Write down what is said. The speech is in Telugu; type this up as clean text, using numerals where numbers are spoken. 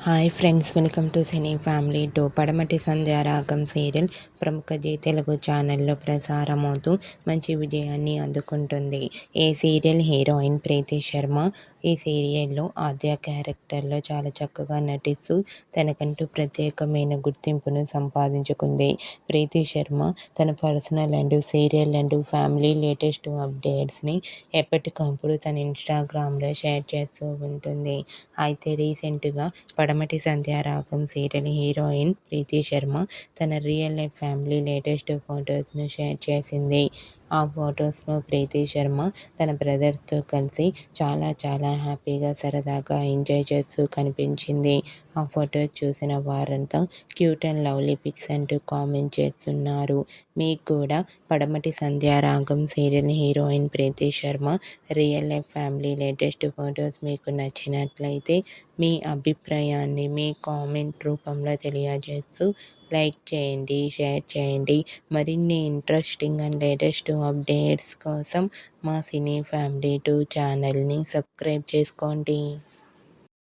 Hi friends, welcome to cine family two. పడమటి సంధ్యారాగం సీరియల్ ప్రముఖ జీ తెలుగు ఛానల్లో ప్రసారమవుతూ మంచి విజయాన్ని అందుకుంటుంది. ఈ సీరియల్ హీరోయిన్ ప్రీతి శర్మ ఈ సీరియల్లో ఆద్య క్యారెక్టర్లో చాలా చక్కగా నటిస్తూ తనకంటూ ప్రత్యేకమైన గుర్తింపును సంపాదించుకుంది. ప్రీతి శర్మ తన personal and serial and family latest అప్డేట్స్ని ఎప్పటికప్పుడు తన ఇన్స్టాగ్రామ్లో షేర్ చేస్తూ ఉంటుంది. అయితే రీసెంట్గా పడమటి సంధ్యారాగం సీరియల్ హీరోయిన్ ప్రీతి శర్మ తన రియల్ లైఫ్ ఫ్యామిలీ లేటెస్ట్ ఫొటోస్ను షేర్ చేసింది. ఆ ఫొటోస్లో ప్రీతి శర్మ తన బ్రదర్స్తో కలిసి చాలా హ్యాపీగా సరదాగా ఎంజాయ్ చేస్తూ కనిపించింది. ఆ ఫొటోస్ చూసిన వారంతా క్యూట్ అండ్ లవ్లీ పిక్స్ అంటూ కామెంట్ చేస్తున్నారు. మీకు కూడా Padamati Sandhyaragam serial heroine Preethi Sharma real life family latest photos మీకు నచ్చినట్లయితే మీ అభిప్రాయాన్ని మీ కామెంట్ రూపంలో తెలియజేస్తూ లైక్ చేయండి, షేర్ చేయండి. మరిన్ని ఇంట్రెస్టింగ్ అండ్ లేటెస్ట్ అప్డేట్స్ కోసం మా సినీ ఫ్యామిలీ 2 ఛానల్ని సబ్స్క్రైబ్ చేసుకోండి.